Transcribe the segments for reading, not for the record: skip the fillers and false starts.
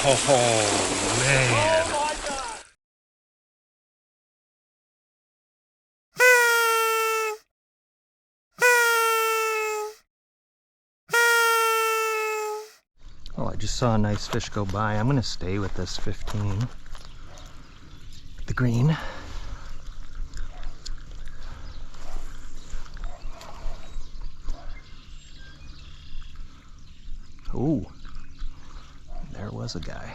Oh, man. Oh, I just saw a nice fish go by. I'm gonna stay with this 15. The green. Ooh, there was a guy.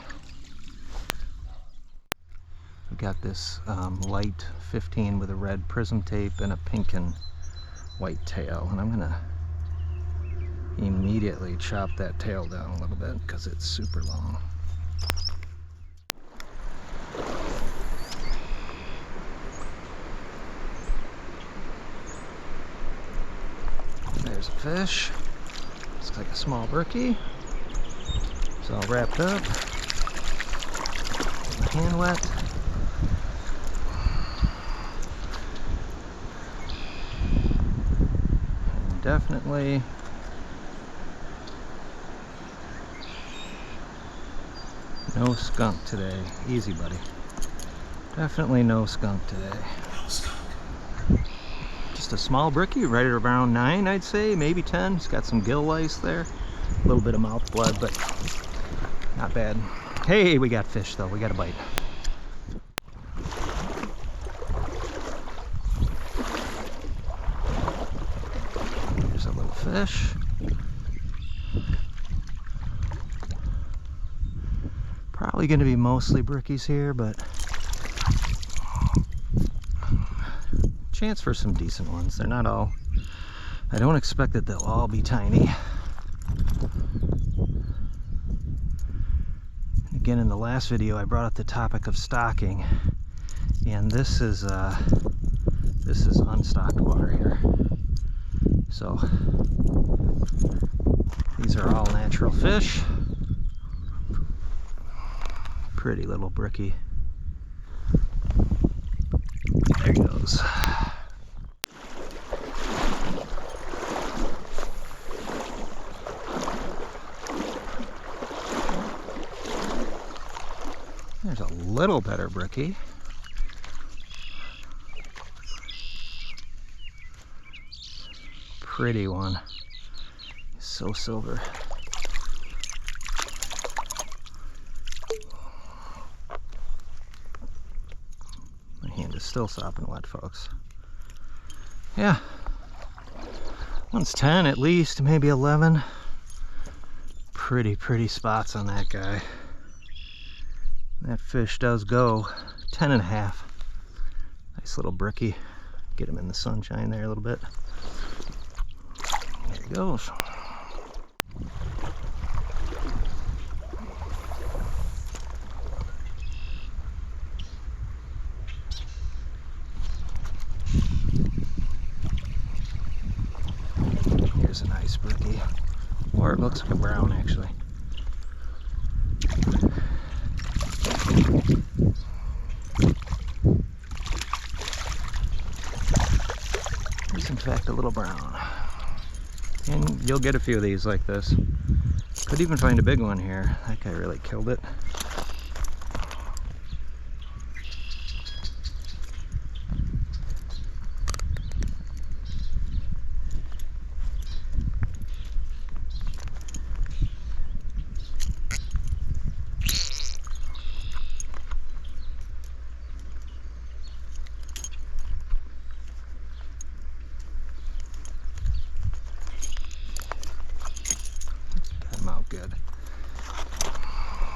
We've got this light 15 with a red prism tape and a pink and white tail, and I'm gonna immediately chop that tail down a little bit because it's super long. There's a fish. Looks like a small brookie. It's all wrapped up. My hand wet. And definitely no skunk today. Easy, buddy. Definitely no skunk today. Just a small brookie, right at around 9, I'd say, maybe 10. It's got some gill lice there. A little bit of mouth blood, but not bad. Hey, we got fish though. We got a bite. There's a little fish. Probably going to be mostly brookies here, but chance for some decent ones. They're not all, I don't expect that they'll all be tiny. Again, in the last video I brought up the topic of stocking, and this is unstocked water here. So these are all natural fish. Pretty little brookie. There he goes. There's a little better brookie. Pretty one. So silver. My hand is still sopping wet, folks. Yeah. One's 10 at least, maybe 11. Pretty spots on that guy. That fish does go 10 and a half. Nice little brookie. Get him in the sunshine there a little bit. There he goes. Here's a nice brookie. Or it looks like a brown actually. There's in fact a little brown. And you'll get a few of these like this. Could even find a big one here. That guy really killed it. Out good.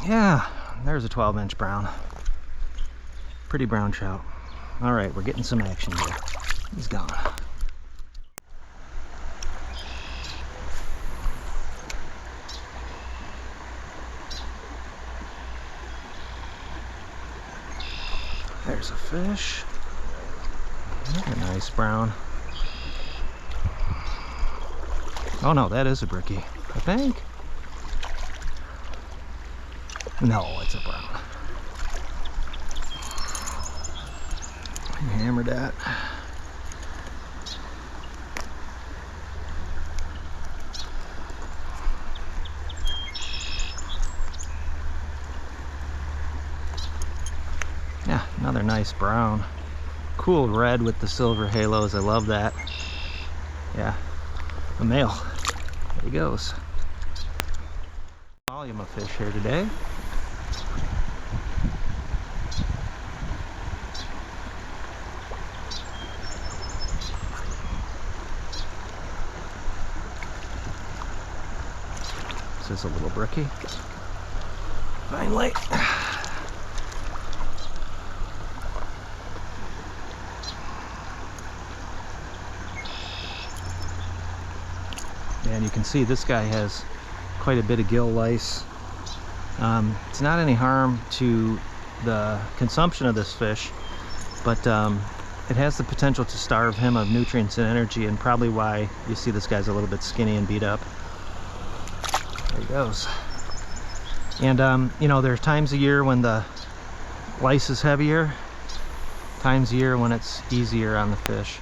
Yeah, there's a 12-inch brown. Pretty brown trout. All right, we're getting some action here. He's gone. There's a fish. A nice brown. Oh no, that is a brookie, I think. No, it's a brown. I hammered that. Another nice brown. Cool red with the silver halos. I love that. Yeah, a male. There he goes. Volume of fish here today. This is a little brookie. Finally. And you can see this guy has quite a bit of gill lice. It's not any harm to the consumption of this fish, but it has the potential to starve him of nutrients and energy, and probably why you see this guy's a little bit skinny and beat up. There he goes. And you know, there's times a year when the lice is heavier, times a year when it's easier on the fish.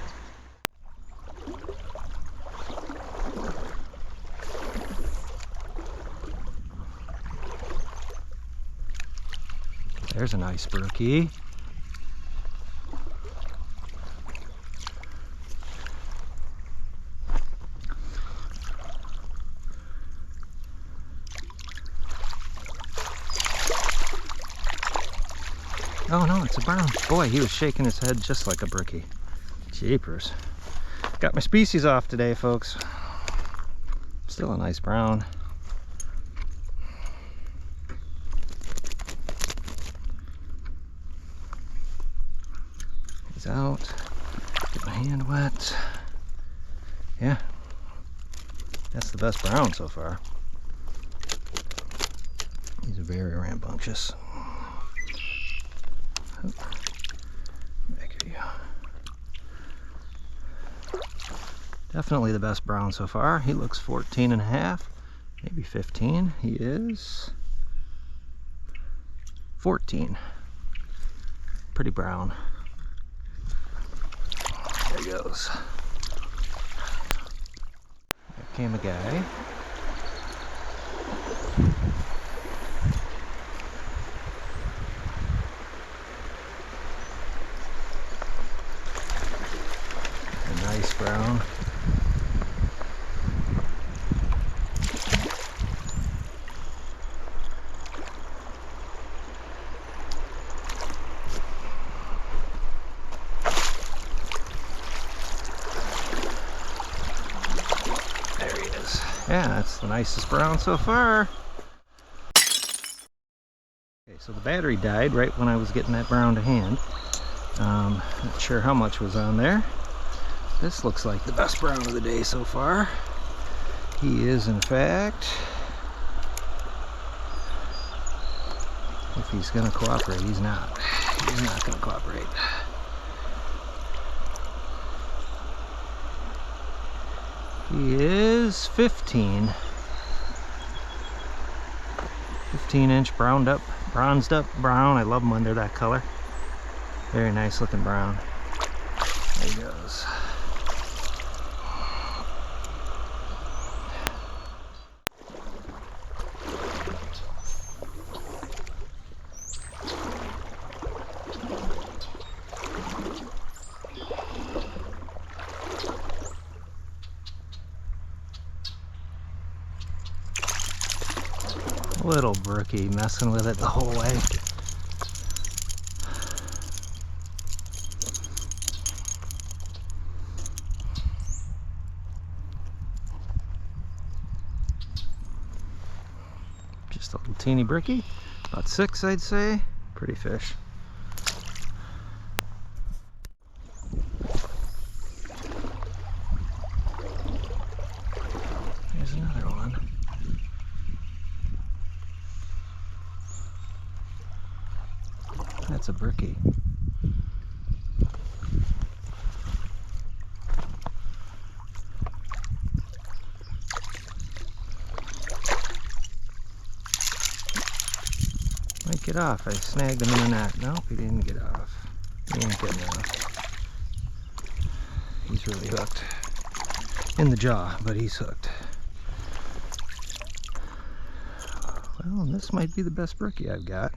There's a nice brookie. Oh no, it's a brown. Boy, he was shaking his head just like a brookie. Jeepers. Got my species off today, folks. Still a nice brown. He's out. Get my hand wet. Yeah. That's the best brown so far. He's very rambunctious. Back of you. Definitely the best brown so far. He looks 14 and a half, maybe 15. He is 14. Pretty brown. There he goes. There came a guy. A nice brown. Yeah, that's the nicest brown so far. Okay, so the battery died right when I was getting that brown to hand. Not sure how much was on there. This looks like the best brown of the day so far. He is, in fact, if he's gonna cooperate, he's not. He's not gonna cooperate. He is 15. 15-inch bronzed up brown. I love them when they're that color. Very nice looking brown. There he goes. Little brookie messing with it the whole way. Just a little teeny brookie, about 6 I'd say. Pretty fish. There's another one. That's a brookie. Might get off. I snagged him in the net. Nope, he didn't get off. He ain't getting off. He's really hooked. In the jaw, but he's hooked. Well, this might be the best brookie I've got.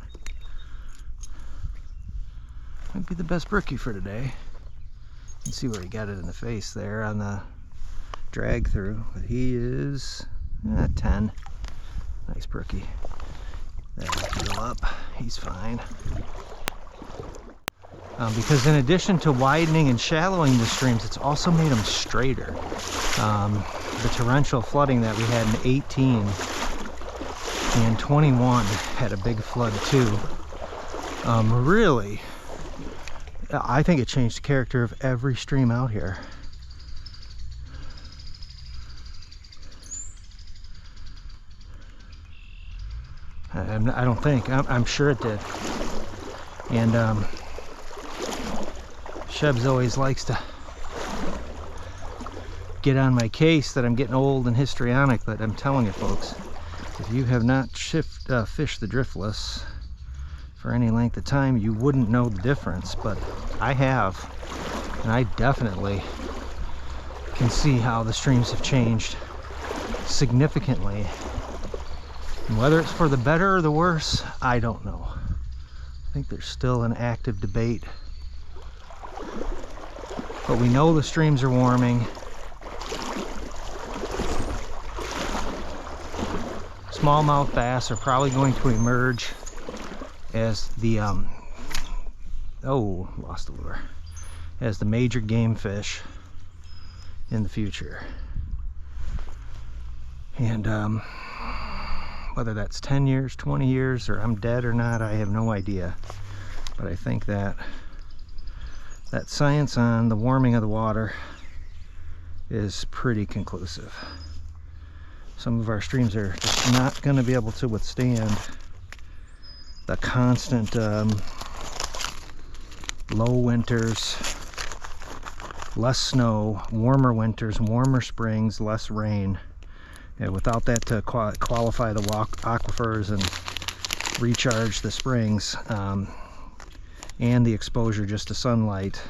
Might be the best brookie for today. You can see where he got it in the face there on the drag through, but he is 10. Nice brookie. That'll heal up. He's fine. Because in addition to widening and shallowing the streams, it's also made them straighter. The torrential flooding that we had in 18 and 21 had a big flood too. Really, I think it changed the character of every stream out here. I don't think. I'm sure it did. And Shebs always likes to get on my case that I'm getting old and histrionic, but I'm telling you folks, if you have not fished the driftless for any length of time, you wouldn't know the difference. But I have, and I definitely can see how the streams have changed significantly. And whether it's for the better or the worse, I don't know. I think there's still an active debate. But we know the streams are warming. Smallmouth bass are probably going to emerge as the lost the lure, as the major game fish in the future. And whether that's 10 years, 20 years, or I'm dead or not, I have no idea. But I think that science on the warming of the water is pretty conclusive. Some of our streams are just not going to be able to withstand the constant low winters, less snow, warmer winters, warmer springs, less rain. And without that to qualify the aquifers and recharge the springs, and the exposure just to sunlight,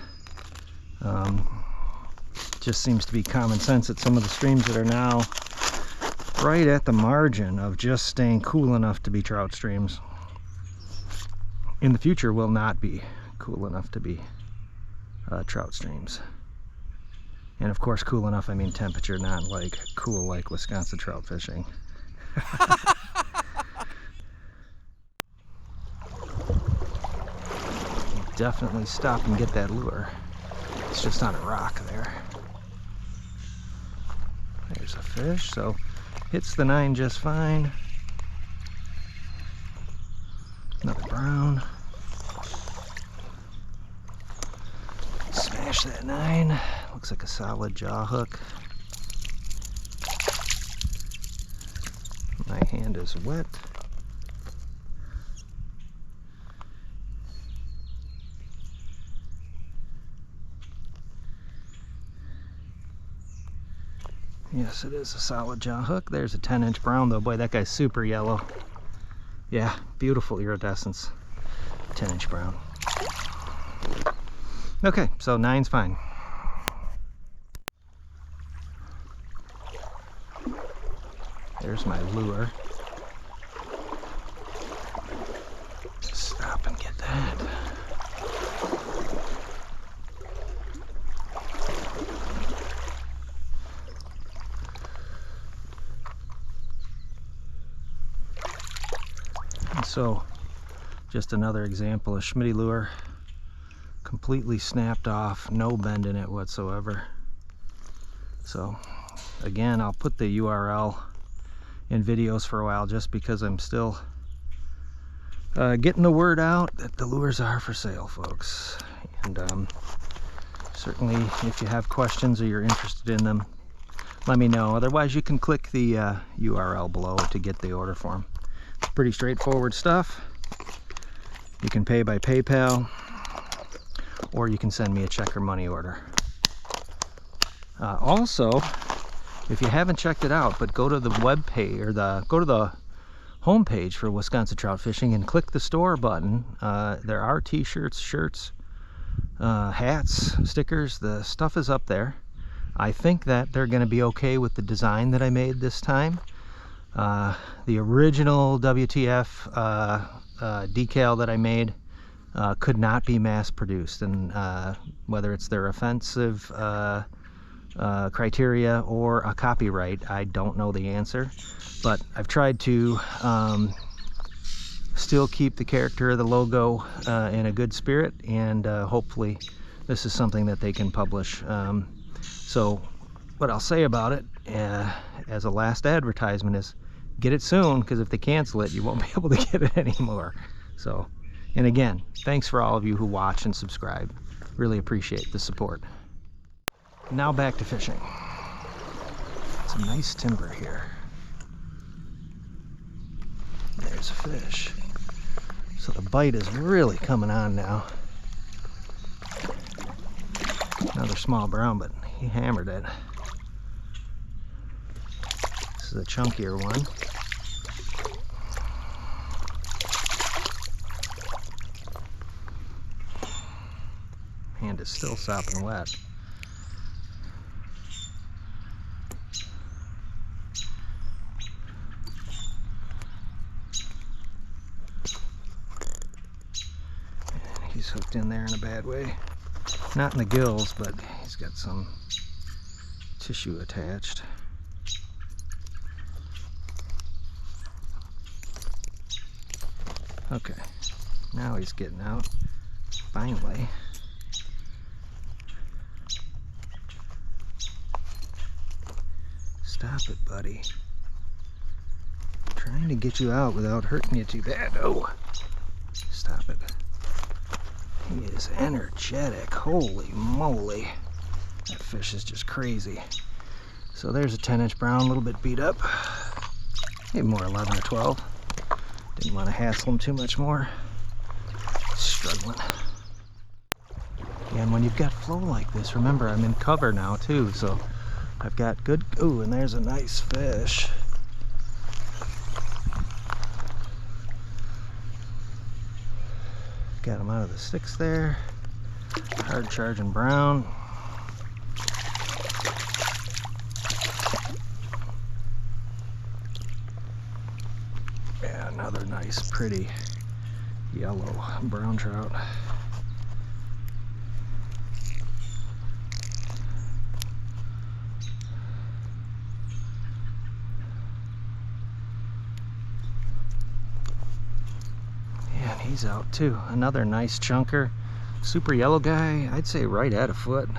just seems to be common sense that some of the streams that are now right at the margin of just staying cool enough to be trout streams in the future will not be cool enough to be trout streams. And of course, cool enough, I mean temperature, not like cool like Wisconsin trout fishing. Definitely stop and get that lure. It's just on a rock there. There's a fish, so hits the 9 just fine. Another brown. Smash that 9. Looks like a solid jaw hook. My hand is wet. Yes, it is a solid jaw hook. There's a 10-inch brown though. Boy, that guy's super yellow. Yeah, beautiful iridescence. 10-inch brown. Okay, so 9's fine. There's my lure. Stop and get that. And so, just another example of Schmitty lure. Completely snapped off, no bend in it whatsoever. So, again, I'll put the URL in videos for a while just because I'm still getting the word out that the lures are for sale, folks. And certainly if you have questions or you're interested in them, let me know. Otherwise, you can click the URL below to get the order form. It's pretty straightforward stuff. You can pay by PayPal, or you can send me a check or money order. Also, if you haven't checked it out, but go to the web page or go to the home page for Wisconsin Trout Fishing and click the store button. There are t-shirts, shirts, hats, stickers. The stuff is up there. I think that they're going to be okay with the design that I made this time. The original WTF decal that I made could not be mass produced, and whether it's their offensive criteria or a copyright, I don't know the answer. But I've tried to still keep the character of the logo in a good spirit, and hopefully this is something that they can publish. So what I'll say about it as a last advertisement is get it soon, because if they cancel it, you won't be able to get it anymore. So, and again, thanks for all of you who watch and subscribe. Really appreciate the support. Now back to fishing. Some nice timber here. There's a fish. So the bite is really coming on now. Another small brown, but he hammered it. This is a chunkier one. Hand is still sopping wet. And he's hooked in there in a bad way. Not in the gills, but he's got some tissue attached. Okay, now he's getting out, finally. Stop it, buddy. I'm trying to get you out without hurting you too bad. Oh, stop it. He is energetic. Holy moly. That fish is just crazy. So there's a 10-inch brown, a little bit beat up. Maybe more 11 or 12. Didn't want to hassle him too much more. Struggling. And when you've got flow like this, remember I'm in cover now too, so I've got good, ooh, and there's a nice fish. Got him out of the sticks there. Hard charging brown. Yeah, another nice, pretty yellow brown trout. He's out too. Another nice chunker. Super yellow guy. I'd say right at a foot.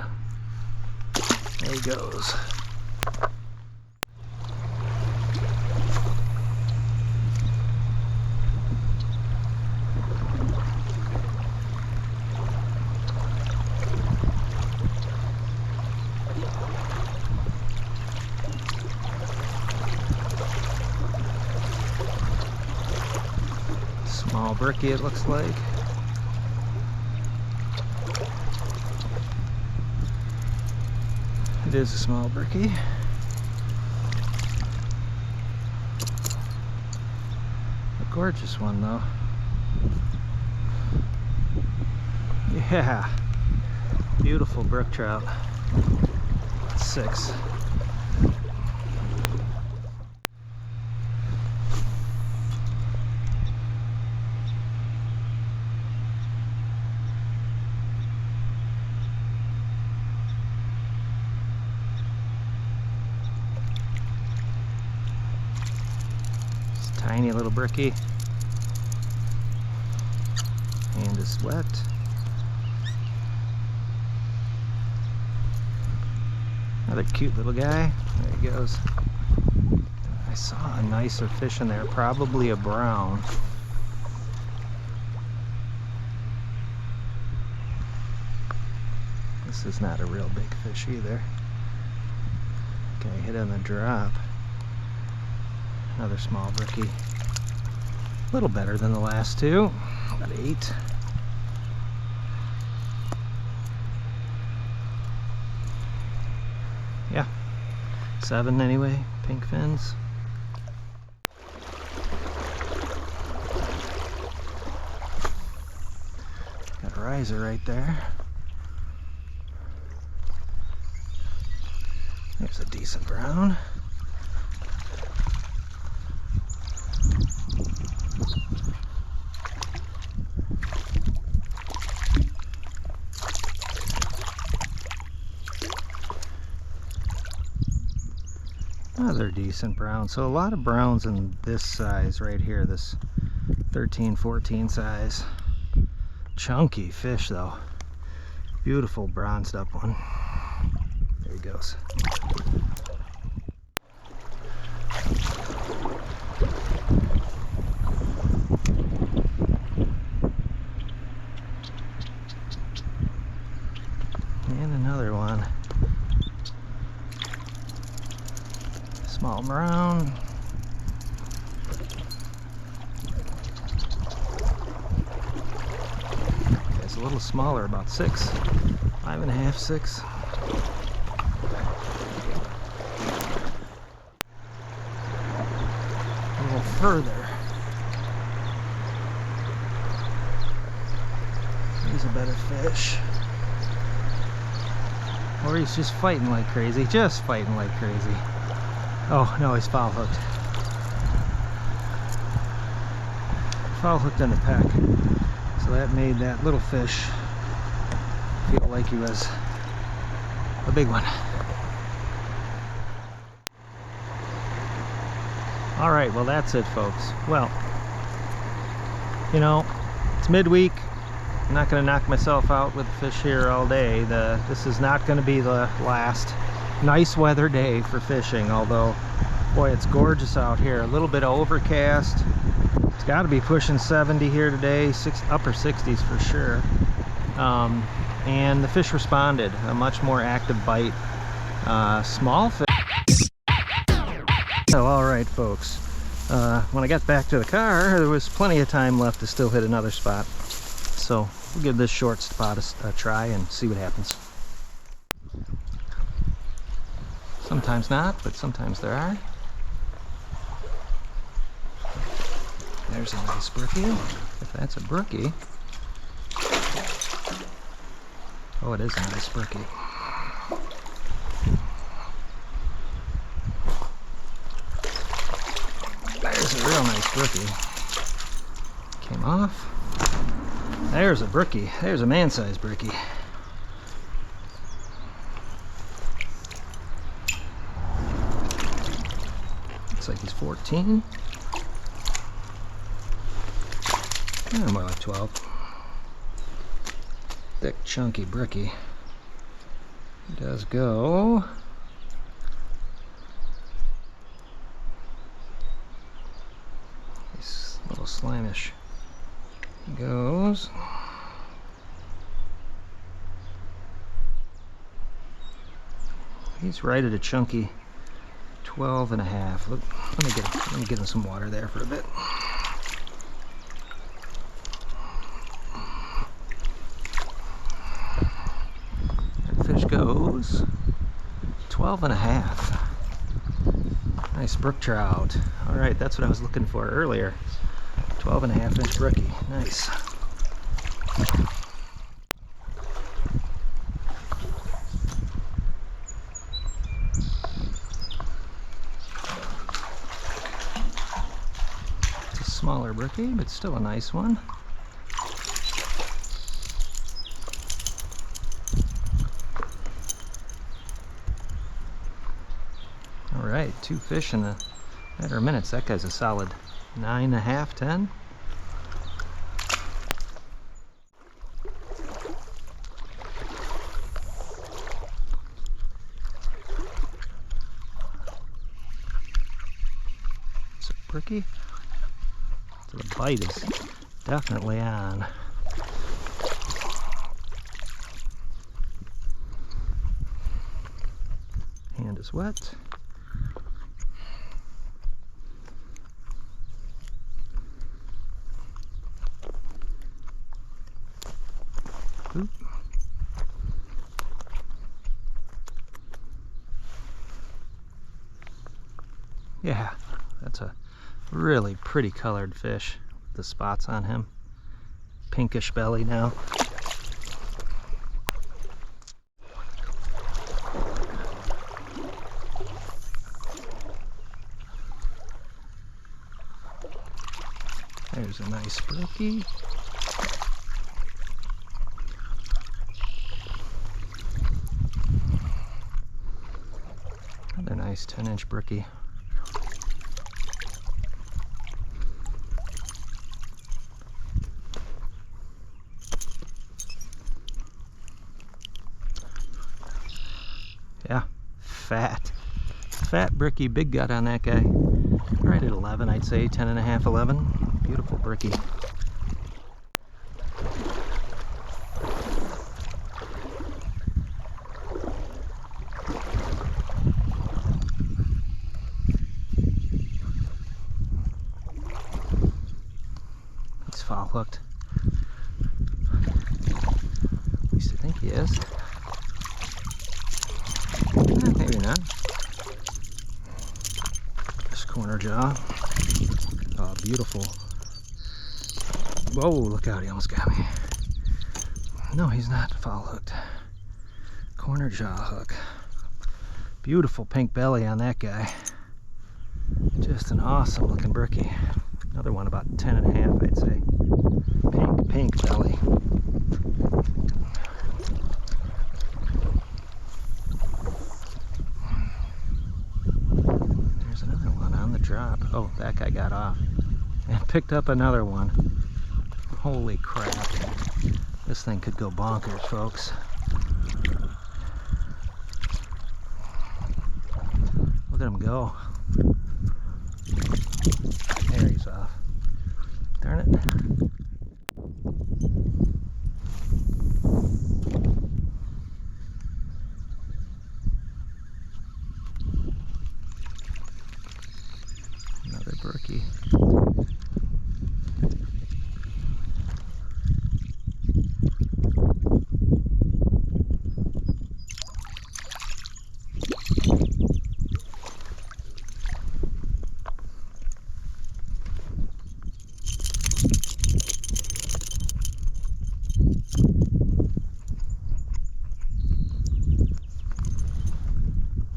There he goes. Small brookie, it looks like. It is a small brookie. A gorgeous one though. Yeah, beautiful brook trout. 6. Tiny little brookie. Hand is wet. Another cute little guy. There he goes. I saw a nicer fish in there, probably a brown. This is not a real big fish either. Okay, hit on the drop. Another small brookie. A little better than the last two. About 8. Yeah, 7 anyway. Pink fins. Got a riser right there. There's a decent brown. Another decent brown. So a lot of browns in this size right here, this 13, 14 size. Chunky fish though. Beautiful bronzed up one. There he goes. And another one. Small brown. It's a little smaller, about 6, 5.5, 6. A little further. He's a better fish. Or he's just fighting like crazy. Just fighting like crazy. Oh no, he's foul hooked. Foul hooked in the peck. So that made that little fish feel like he was a big one. Alright, well that's it folks. Well, you know, it's midweek. I'm not going to knock myself out with the fish here all day. This is not going to be the last nice weather day for fishing, although boy, it's gorgeous out here. A little bit of overcast. It's got to be pushing 70 here today, upper 60s for sure. And the fish responded. A much more active bite. Small fish. So, all right, folks. When I got back to the car, there was plenty of time left to still hit another spot. So we'll give this short spot a try and see what happens. Sometimes not, but sometimes there are. There's a nice brookie, if that's a brookie. Oh, it is a nice brookie. There's a real nice brookie. Came off. There's a brookie. There's a man-sized brookie. Looks like he's 14. More like 12. Thick, chunky brookie. He does go. He's a little slimish. He goes. He's right at a chunky 12.5. Let me get him some water there for a bit. That fish goes 12.5. Nice brook trout. All right, that's what I was looking for earlier. 12.5-inch brookie. Nice. It's a smaller brookie, but still a nice one. All right, 2 fish in a matter of minutes. That guy's a solid 9.5, 10. It's a brookie. So the bite is definitely on. Hand is wet. Oop. Yeah, that's a really pretty colored fish. The spots on him. Pinkish belly now. There's a nice brookie. Another nice nice 10-inch brookie. Yeah, fat brookie, big gut on that guy. Right at 11, I'd say, 10 and a half, 11. Beautiful brookie. He's foul hooked. At least I think he is. Maybe not. This corner jaw. Oh, beautiful. Whoa, look out, he almost got me. No, he's not foul hooked. Corner jaw hook. Beautiful pink belly on that guy. Just an awesome looking brookie. Another one about 10 and a half, I'd say. Pink belly. There's another one on the drop. Oh, that guy got off. And picked up another one. Holy crap. This thing could go bonkers, folks. Look at him go. There, he's off. Darn it. Another brookie.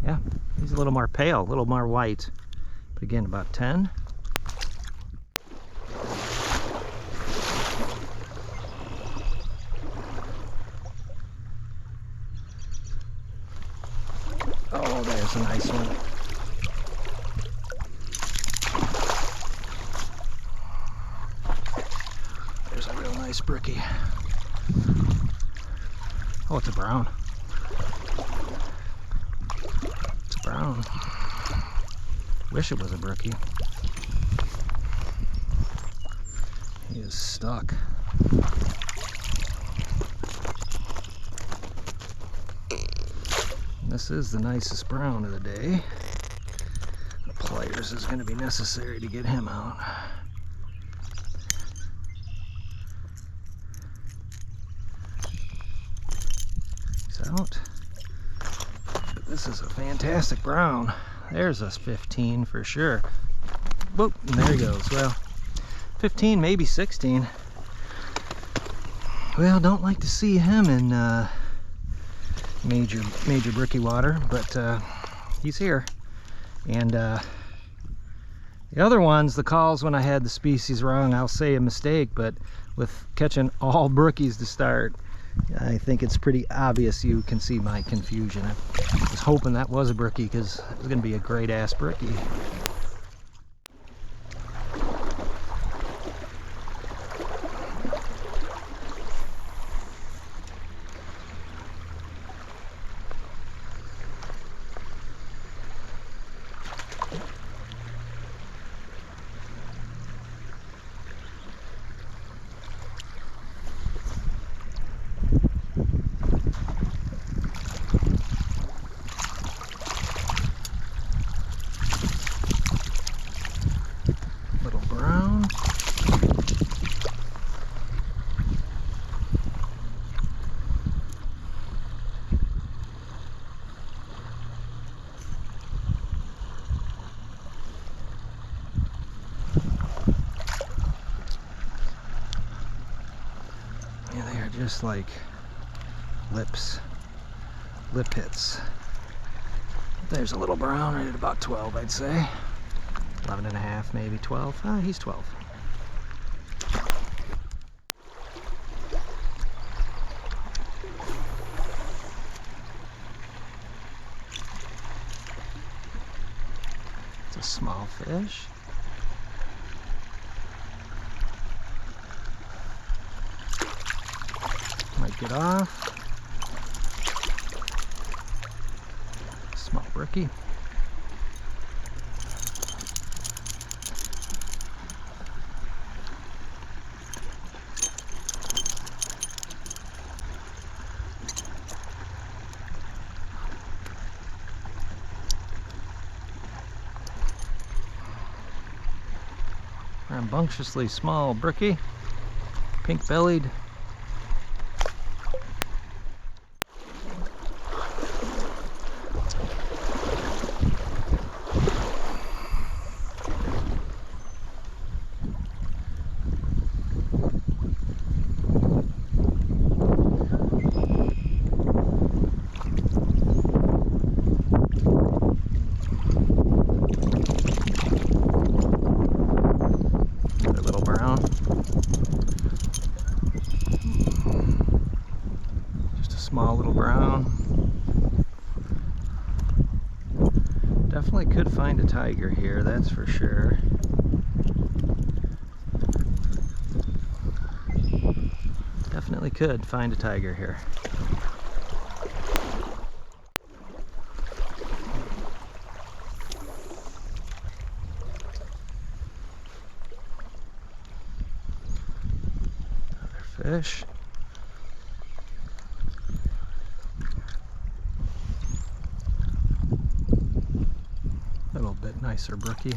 Yeah, he's a little more pale, a little more white. But again, about 10. Oh, there's a nice one. There's a real nice brookie. Oh, it's a brown. It's a brown. Wish it was a brookie. He is stuck. This is the nicest brown of the day. The pliers is going to be necessary to get him out. He's out. But this is a fantastic brown. There's a 15 for sure. Whoop, and there he goes. Well, 15, maybe 16. Well, don't like to see him in major brookie water, but he's here. And the other ones, the calls when I had the species wrong, I'll say a mistake, but with catching all brookies to start, I think it's pretty obvious. You can see my confusion. I was hoping that was a brookie because it was going to be a great ass brookie. Just like lip hits. There's a little brown right at about 12, I'd say. 11 and a half, maybe 12. He's 12. It's a small fish. Might get off. Small brookie. Rambunctiously small brookie, pink bellied. Small little brown. Definitely could find a tiger here, that's for sure. Definitely could find a tiger here. Another fish. A little bit nicer brookie.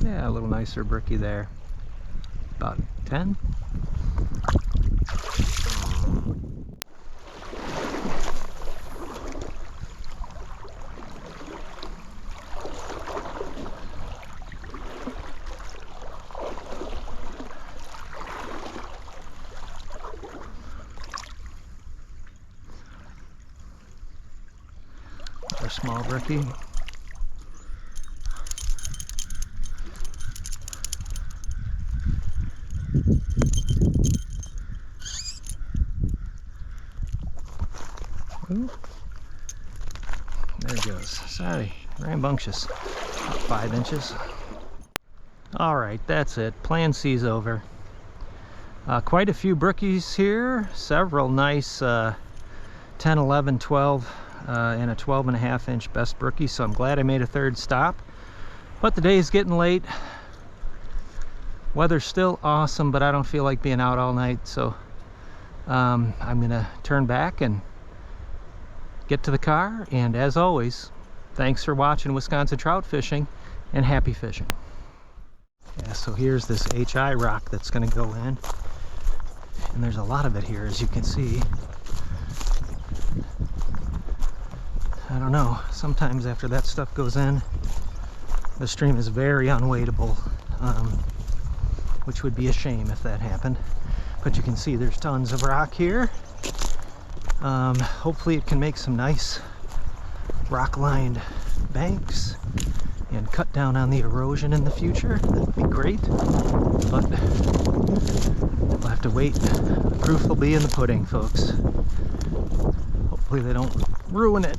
Yeah, a little nicer brookie there. About 10. Another small brookie. Ooh. There it goes. Sorry, rambunctious. About 5 inches. Alright, that's it. Plan C's over. Quite a few brookies here. Several nice 10, 11, 12, and a 12.5 inch best brookie. So I'm glad I made a third stop. But the day is getting late. Weather's still awesome, but I don't feel like being out all night. So I'm going to turn back and get to the car. And as always, thanks for watching Wisconsin trout fishing, and happy fishing. Yeah, so here's this HI rock that's going to go in, and there's a lot of it here, as you can see. I don't know, sometimes after that stuff goes in, the stream is very unwadeable, which would be a shame if that happened. But you can see there's tons of rock here. Hopefully it can make some nice rock-lined banks and cut down on the erosion in the future. That would be great, but we'll have to wait. The proof will be in the pudding, folks. Hopefully they don't ruin it.